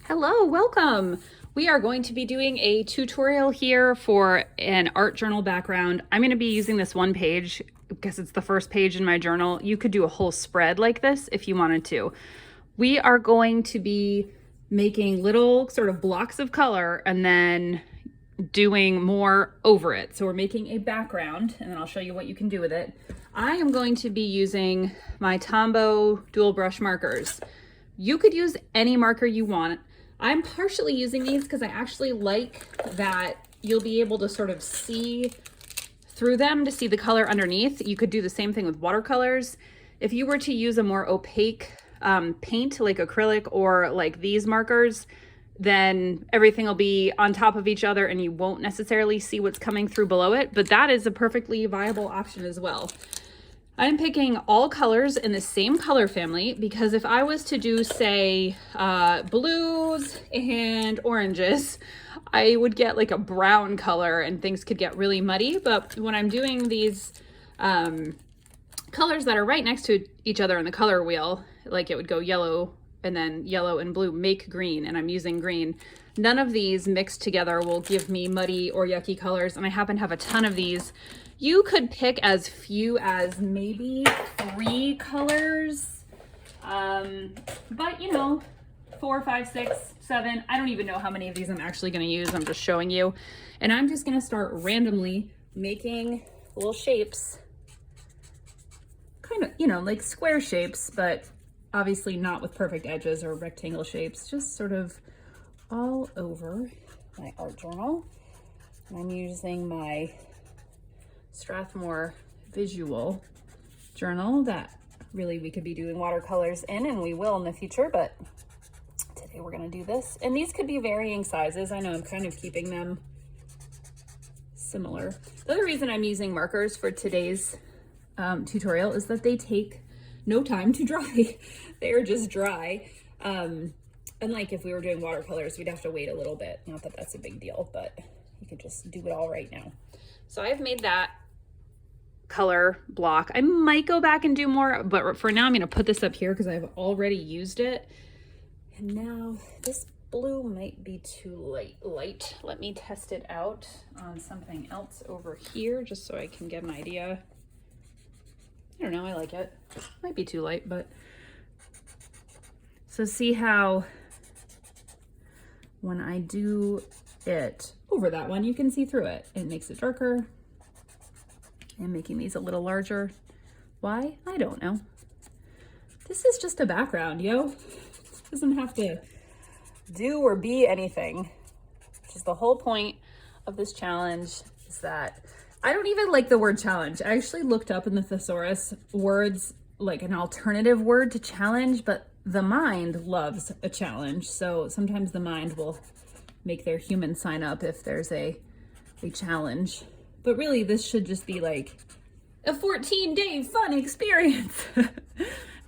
Hello, welcome. We are going to be doing a tutorial here for an art journal background. I'm going to be using this one page because it's the first page in my journal. You could do a whole spread like this if you wanted to. We are going to be making little sort of blocks of color and then doing more over it. So we're making a background and then I'll show you what you can do with it. I am going to be using my Tombow dual brush markers. You could use any marker you want. I'm partially using these because I actually like that you'll be able to sort of see through them to see the color underneath. You could do the same thing with watercolors. If you were to use a more opaque paint like acrylic or like these markers, then everything will be on top of each other and you won't necessarily see what's coming through below it, but that is a perfectly viable option as well. I'm picking all colors in the same color family because if I was to do, say, blues and oranges, I would get like a brown color and things could get really muddy. But when I'm doing these colors that are right next to each other in the color wheel, like it would go yellow and then yellow and blue, make green, and I'm using green. None of these mixed together will give me muddy or yucky colors, and I happen to have a ton of these. You could pick as few as maybe 3 colors, but you know, 4, 5, 6, 7. I don't even know how many of these I'm actually going to use. I'm just showing you. And I'm just going to start randomly making little shapes, kind of, you know, like square shapes, but obviously not with perfect edges or rectangle shapes, just sort of all over my art journal. And I'm using my Strathmore visual journal that really we could be doing watercolors in, and we will in the future, but today we're going to do this. And these could be varying sizes. I know I'm kind of keeping them similar. The other reason I'm using markers for today's tutorial is that they take no time to dry. They are just dry. Unlike if we were doing watercolors, we'd have to wait a little bit. Not that that's a big deal, but you could just do it all right now. So I've made that color block. I might go back and do more, but for now I'm going to put this up here because I've already used it. And now this blue might be too light. Let me test it out on something else over here just so I can get an idea. I don't know, I like it. Might be too light, but so see how when I do it over that one, you can see through it. It makes it darker. I'm making these a little larger. Why? I don't know. This is just a background, yo. It doesn't have to do or be anything. Which is the whole point of this challenge, is that I don't even like the word challenge. I actually looked up in the thesaurus words like an alternative word to challenge, but the mind loves a challenge. So sometimes the mind will make their human sign up if there's a challenge. But really, this should just be like a 14-day fun experience. But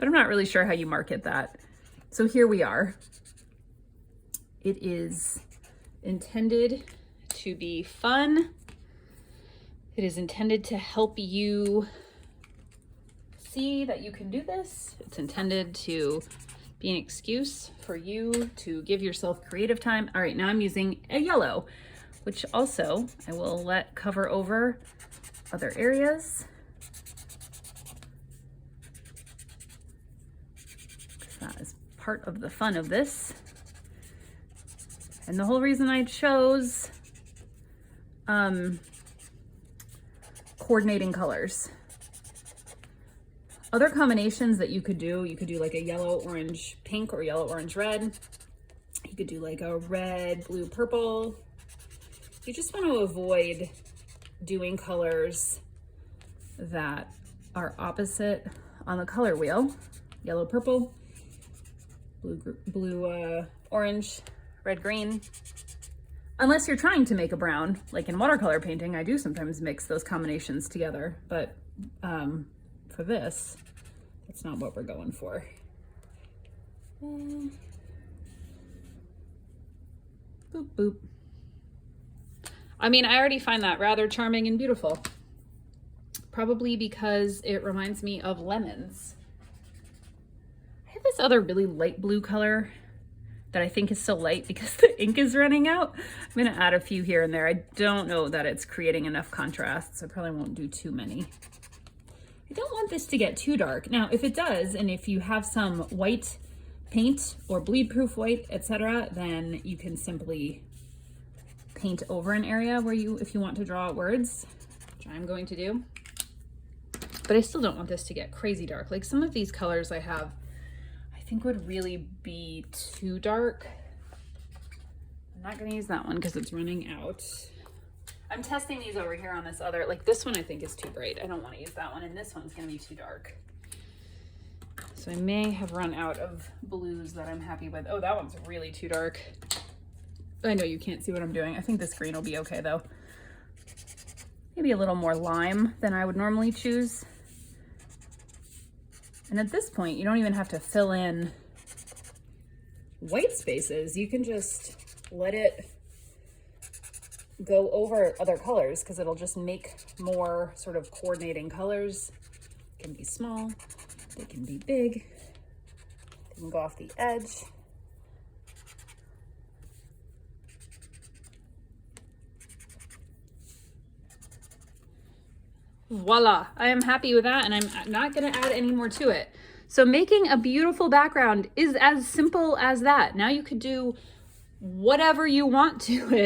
I'm not really sure how you market that. So here we are. It is intended to be fun. It is intended to help you see that you can do this. It's intended to be an excuse for you to give yourself creative time. All right, now I'm using a yellow, which also I will let cover over other areas. That is part of the fun of this. And the whole reason I chose coordinating colors. Other combinations that you could do like a yellow, orange, pink, or yellow, orange, red. You could do like a red, blue, purple. You just want to avoid doing colors that are opposite on the color wheel. Yellow, purple, blue, orange, red, green. Unless you're trying to make a brown, like in watercolor painting, I do sometimes mix those combinations together, but for this, that's not what we're going for. Boop, boop. I mean, I already find that rather charming and beautiful. Probably because it reminds me of lemons. I have this other really light blue color that I think is still light because the ink is running out. I'm gonna add a few here and there. I don't know that it's creating enough contrast, so I probably won't do too many. I don't want this to get too dark. Now, if it does, and if you have some white paint or bleed-proof white, etc., then you can simply paint over an area where if you want to draw out words, which I'm going to do. But I still don't want this to get crazy dark. Like some of these colors I have, I think would really be too dark. I'm not gonna use that one because it's running out. I'm testing these over here on this other, like this one I think is too bright. I don't want to use that one, and this one's gonna be too dark. So I may have run out of blues that I'm happy with. Oh, that one's really too dark. I know you can't see what I'm doing. I think this green will be okay though. Maybe a little more lime than I would normally choose. And at this point, you don't even have to fill in white spaces. You can just let it go over other colors because it'll just make more sort of coordinating colors. They can be small, they can be big, they can go off the edge. Voila, I am happy with that, and I'm not gonna add any more to it. So making a beautiful background is as simple as that. Now you could do whatever you want to it.